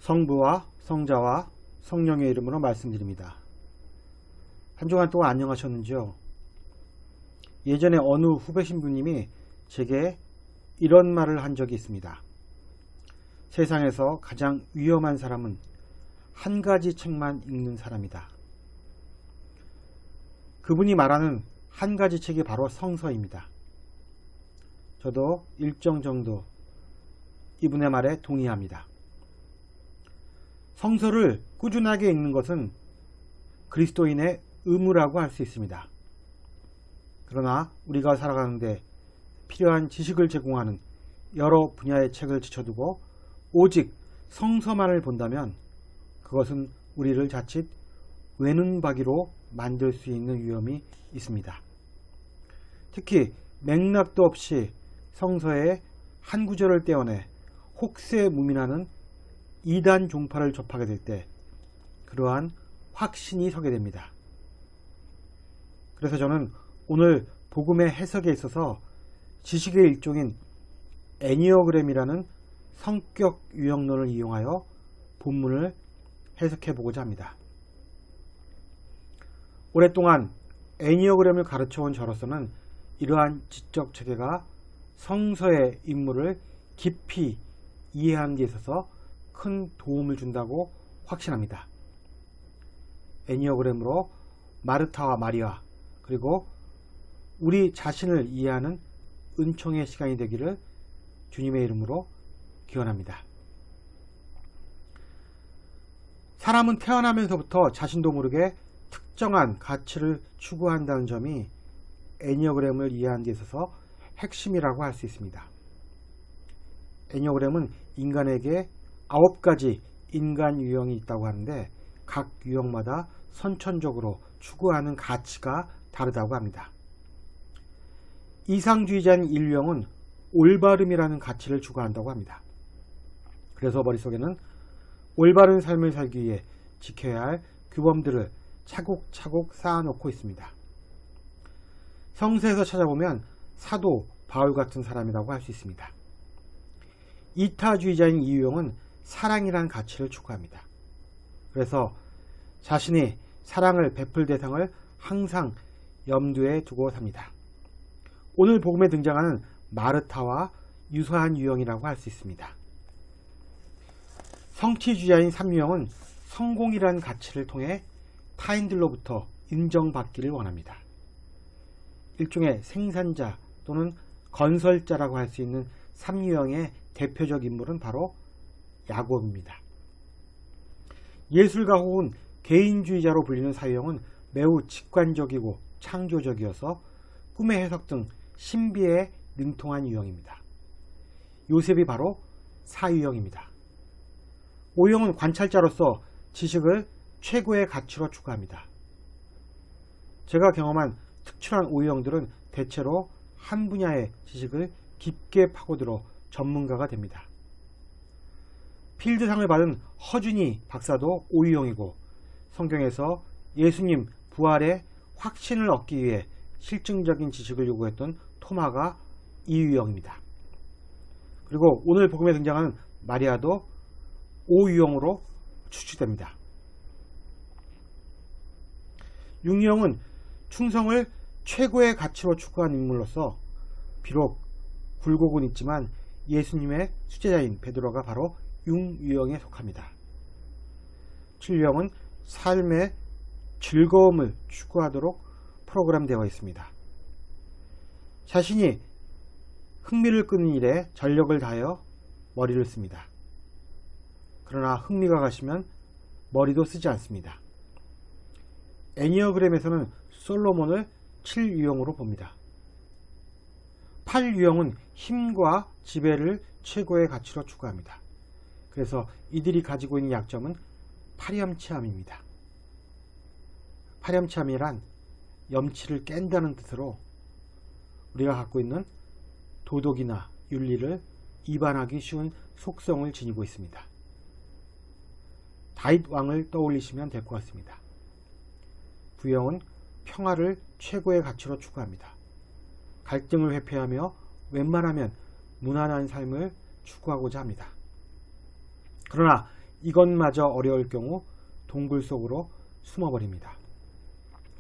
성부와 성자와 성령의 이름으로 말씀드립니다. 한 주간 동안 안녕하셨는지요? 예전에 어느 후배 신부님이 제게 이런 말을 한 적이 있습니다. 세상에서 가장 위험한 사람은 한 가지 책만 읽는 사람이다. 그분이 말하는 한 가지 책이 바로 성서입니다. 저도 일정 정도 이분의 말에 동의합니다. 성서를 꾸준하게 읽는 것은 그리스도인의 의무라고 할 수 있습니다. 그러나 우리가 살아가는데 필요한 지식을 제공하는 여러 분야의 책을 지쳐두고 오직 성서만을 본다면 그것은 우리를 자칫 외눈박이로 만들 수 있는 위험이 있습니다. 특히 맥락도 없이 성서의 한 구절을 떼어내 혹세 무민하는 이단 종파를 접하게 될 때 그러한 확신이 서게 됩니다. 그래서 저는 오늘 복음의 해석에 있어서 지식의 일종인 애니어그램이라는 성격 유형론을 이용하여 본문을 해석해 보고자 합니다. 오랫동안 애니어그램을 가르쳐온 저로서는 이러한 지적 체계가 성서의 인물을 깊이 이해하는 데 있어서 큰 도움을 준다고 확신합니다. 애니어그램으로 마르타와 마리아 그리고 우리 자신을 이해하는 은총의 시간이 되기를 주님의 이름으로 기원합니다. 사람은 태어나면서부터 자신도 모르게 특정한 가치를 추구한다는 점이 애니어그램을 이해하는 데 있어서 핵심이라고 할 수 있습니다. 애니어그램은 인간에게 9가지 인간 유형이 있다고 하는데 각 유형마다 선천적으로 추구하는 가치가 다르다고 합니다. 이상주의자인 1유형은 올바름이라는 가치를 추구한다고 합니다. 그래서 머릿속에는 올바른 삶을 살기 위해 지켜야 할 규범들을 차곡차곡 쌓아놓고 있습니다. 성서에서 찾아보면 사도 바울 같은 사람이라고 할 수 있습니다. 이타주의자인 2유형은 사랑이라는 가치를 추구합니다. 그래서 자신이 사랑을 베풀 대상을 항상 염두에 두고 삽니다. 오늘 복음에 등장하는 마르타와 유사한 유형이라고 할 수 있습니다. 성취주의자인 3유형은 성공이라는 가치를 통해 타인들로부터 인정받기를 원합니다. 일종의 생산자 또는 건설자라고 할 수 있는 3유형의 대표적 인물은 바로 야곱입니다. 예술가 혹은 개인주의자로 불리는 4유형은 매우 직관적이고 창조적이어서 꿈의 해석 등 신비에 능통한 유형입니다. 요셉이 바로 4유형입니다. 5유형은 관찰자로서 지식을 최고의 가치로 추구합니다. 제가 경험한 특출한 5유형들은 대체로 한 분야의 지식을 깊게 파고들어 전문가가 됩니다. 필드상을 받은 허준이 박사도 5유형이고 성경에서 예수님 부활의 확신을 얻기 위해 실증적인 지식을 요구했던 토마가 2유형입니다. 그리고 오늘 복음에 등장하는 마리아도 5유형으로 추측됩니다. 6유형은 충성을 최고의 가치로 추구한 인물로서 비록 굴곡은 있지만 예수님의 수제자인 베드로가 바로 6유형에 속합니다. 7유형은 삶의 즐거움을 추구하도록 프로그램되어 있습니다. 자신이 흥미를 끄는 일에 전력을 다하여 머리를 씁니다. 그러나 흥미가 가시면 머리도 쓰지 않습니다. 애니어그램에서는 솔로몬을 7유형으로 봅니다. 8유형은 힘과 지배를 최고의 가치로 추구합니다. 그래서 이들이 가지고 있는 약점은 파렴치함입니다. 파렴치함이란 염치를 깬다는 뜻으로 우리가 갖고 있는 도덕이나 윤리를 위반하기 쉬운 속성을 지니고 있습니다. 다윗 왕을 떠올리시면 될 것 같습니다. 9형은 평화를 최고의 가치로 추구합니다. 갈등을 회피하며 웬만하면 무난한 삶을 추구하고자 합니다. 그러나 이것마저 어려울 경우 동굴 속으로 숨어버립니다.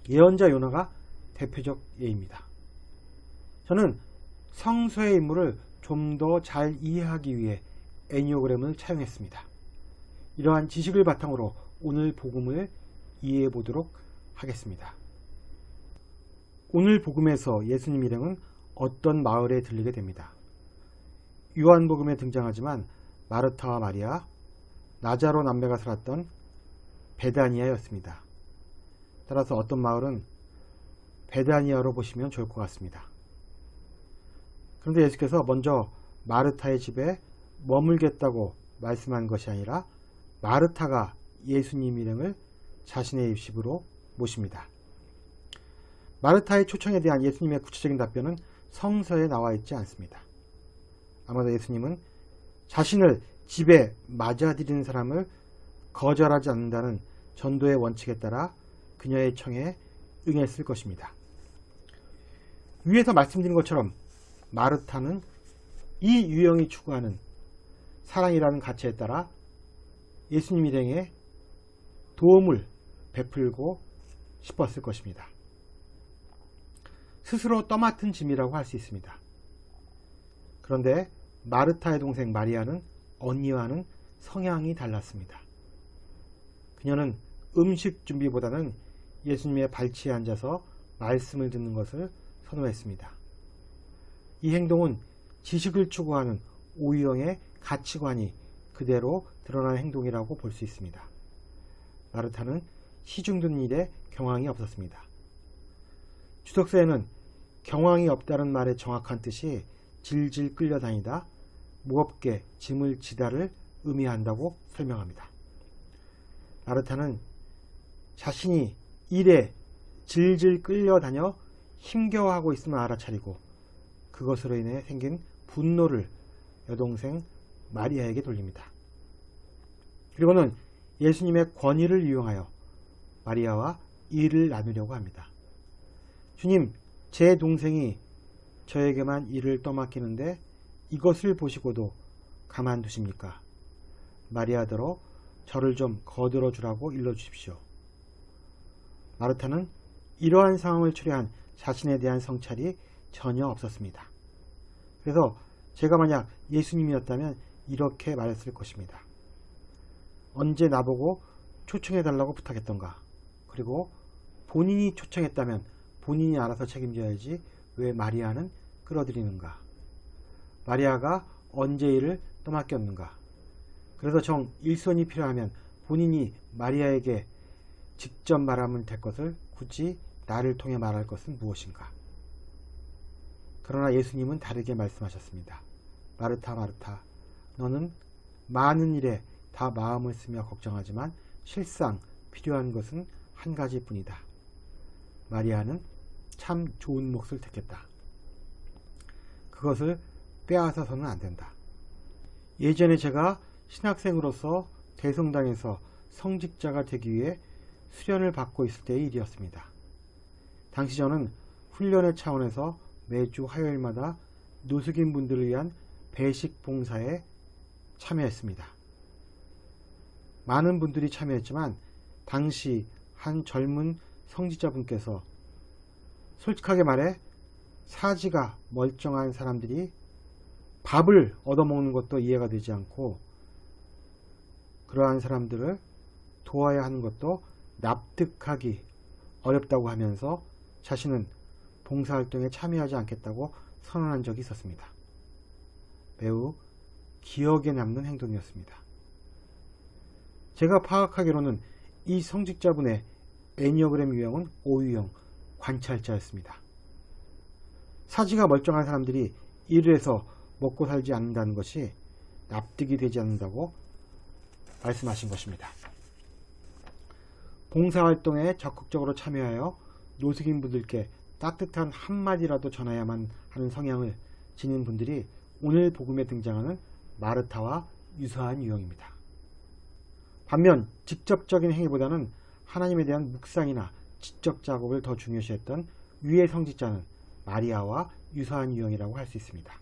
예언자 요나가 대표적 예입니다. 저는 성서의 인물을 좀 더 잘 이해하기 위해 애니어그램을 차용했습니다. 이러한 지식을 바탕으로 오늘 복음을 이해해 보도록 하겠습니다. 오늘 복음에서 예수님 일행은 어떤 마을에 들리게 됩니다. 요한복음에 등장하지만 마르타와 마리아, 나자로 남매가 살았던 베다니아였습니다. 따라서 어떤 마을은 베다니아로 보시면 좋을 것 같습니다. 그런데 예수께서 먼저 마르타의 집에 머물겠다고 말씀한 것이 아니라 마르타가 예수님 일행을 자신의 입십으로 모십니다. 마르타의 초청에 대한 예수님의 구체적인 답변은 성서에 나와 있지 않습니다. 아마도 예수님은 자신을 집에 맞아들이는 사람을 거절하지 않는다는 전도의 원칙에 따라 그녀의 청에 응했을 것입니다. 위에서 말씀드린 것처럼 마르타는 이 유형이 추구하는 사랑이라는 가치에 따라 예수님 일행에 도움을 베풀고 싶었을 것입니다. 스스로 떠맡은 짐이라고 할 수 있습니다. 그런데 마르타의 동생 마리아는 언니와는 성향이 달랐습니다. 그녀는 음식 준비보다는 예수님의 발치에 앉아서 말씀을 듣는 것을 선호했습니다. 이 행동은 지식을 추구하는 오유형의 가치관이 그대로 드러난 행동이라고 볼 수 있습니다. 마르타는 시중 듣는 일에 경황이 없었습니다. 주석서에는 경황이 없다는 말의 정확한 뜻이 질질 끌려다니다 무겁게 짐을 지다를 의미한다고 설명합니다. 마르타는 자신이 일에 질질 끌려다녀 힘겨워하고 있음을 알아차리고 그것으로 인해 생긴 분노를 여동생 마리아에게 돌립니다. 그리고는 예수님의 권위를 이용하여 마리아와 일을 나누려고 합니다. 주님, 제 동생이 저에게만 일을 떠맡기는데 이것을 보시고도 가만두십니까? 마리아더러 저를 좀 거들어 주라고 일러주십시오. 마르타는 이러한 상황을 초래한 자신에 대한 성찰이 전혀 없었습니다. 그래서 제가 만약 예수님이었다면 이렇게 말했을 것입니다. 언제 나보고 초청해달라고 부탁했던가? 그리고 본인이 초청했다면 본인이 알아서 책임져야지 왜 마리아는 끌어들이는가? 마리아가 언제 일을 떠맡겼는가? 그래서 정 일손이 필요하면 본인이 마리아에게 직접 말하면 될 것을 굳이 나를 통해 말할 것은 무엇인가? 그러나 예수님은 다르게 말씀하셨습니다. 마르타, 마르타, 너는 많은 일에 다 마음을 쓰며 걱정하지만 실상 필요한 것은 한 가지뿐이다. 마리아는 참 좋은 몫을 택했다. 그것을 빼앗아서는 안 된다. 예전에 제가 신학생으로서 대성당에서 성직자가 되기 위해 수련을 받고 있을 때의 일이었습니다. 당시 저는 훈련의 차원에서 매주 화요일마다 노숙인 분들을 위한 배식 봉사에 참여했습니다. 많은 분들이 참여했지만 당시 한 젊은 성직자분께서 솔직하게 말해 사지가 멀쩡한 사람들이 밥을 얻어먹는 것도 이해가 되지 않고 그러한 사람들을 도와야 하는 것도 납득하기 어렵다고 하면서 자신은 봉사활동에 참여하지 않겠다고 선언한 적이 있었습니다. 매우 기억에 남는 행동이었습니다. 제가 파악하기로는 이 성직자분의 애니어그램 유형은 O유형 관찰자였습니다. 사지가 멀쩡한 사람들이 일을 해서 먹고 살지 않는다는 것이 납득이 되지 않는다고 말씀하신 것입니다. 봉사활동에 적극적으로 참여하여 노숙인분들께 따뜻한 한마디라도 전해야만 하는 성향을 지닌 분들이 오늘 복음에 등장하는 마르타와 유사한 유형입니다. 반면 직접적인 행위보다는 하나님에 대한 묵상이나 지적 작업을 더 중요시했던 위의 성직자는 마리아와 유사한 유형이라고 할 수 있습니다.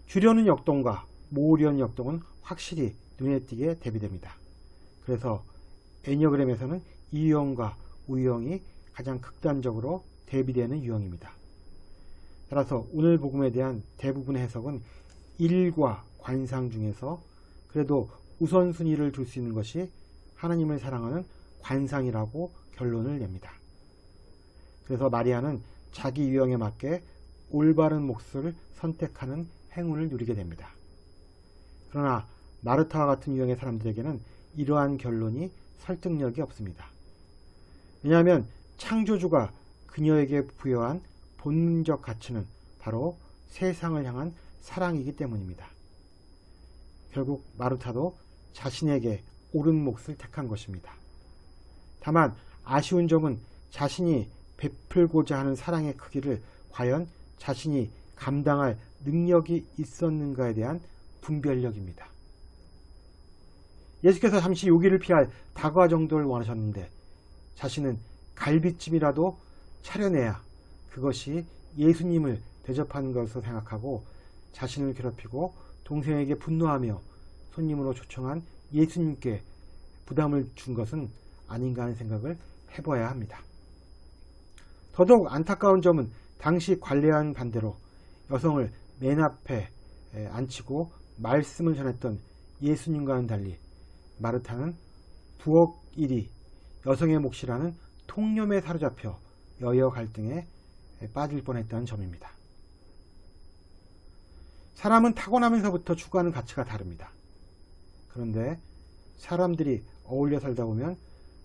주려는 역동과 모호련 역동은 확실히 눈에 띄게 대비됩니다. 그래서 애니어그램에서는 이 유형과 우유형이 가장 극단적으로 대비되는 유형입니다. 따라서 오늘 복음에 대한 대부분의 해석은 일과 관상 중에서 그래도 우선순위를 둘 수 있는 것이 하나님을 사랑하는 관상이라고 결론을 냅니다. 그래서 마리아는 자기 유형에 맞게 올바른 몫을 선택하는 행운을 누리게 됩니다. 그러나 마르타와 같은 유형의 사람들에게는 이러한 결론이 설득력이 없습니다. 왜냐하면 창조주가 그녀에게 부여한 본능적 가치는 바로 세상을 향한 사랑이기 때문입니다. 결국 마르타도 자신에게 옳은 몫을 택한 것입니다. 다만 아쉬운 점은 자신이 베풀고자 하는 사랑의 크기를 과연 자신이 감당할 능력이 있었는가에 대한 분별력입니다. 예수께서 잠시 요기를 피할 다과 정도를 원하셨는데 자신은 갈비찜이라도 차려내야 그것이 예수님을 대접하는 것으로 생각하고 자신을 괴롭히고 동생에게 분노하며 손님으로 초청한 예수님께 부담을 준 것은 아닌가 하는 생각을 해봐야 합니다. 더더욱 안타까운 점은 당시 관례와는 반대로 여성을 맨 앞에 앉히고 말씀을 전했던 예수님과는 달리 마르타는 부엌 일이 여성의 몫이라는 통념에 사로잡혀 여여 갈등에 빠질 뻔했다는 점입니다. 사람은 타고나면서부터 추구하는 가치가 다릅니다. 그런데 사람들이 어울려 살다 보면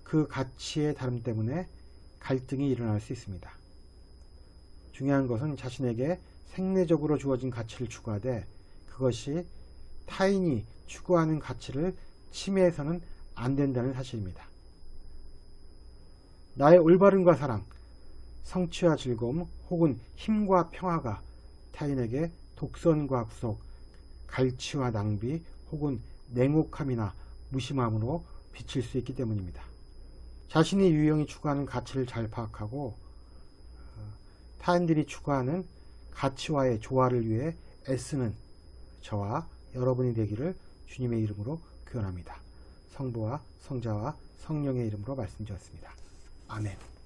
그 가치의 다름 때문에 갈등이 일어날 수 있습니다. 중요한 것은 자신에게 생리적으로 주어진 가치를 추구하되 그것이 타인이 추구하는 가치를 침해해서는 안 된다는 사실입니다. 나의 올바름과 사랑, 성취와 즐거움 혹은 힘과 평화가 타인에게 독선과 구속, 갈취와 낭비 혹은 냉혹함이나 무심함으로 비칠 수 있기 때문입니다. 자신이 유형이 추구하는 가치를 잘 파악하고 타인들이 추구하는 가치와의 조화를 위해 애쓰는 저와 여러분이 되기를 주님의 이름으로 기원합니다. 성부와 성자와 성령의 이름으로 말씀드렸습니다. 아멘.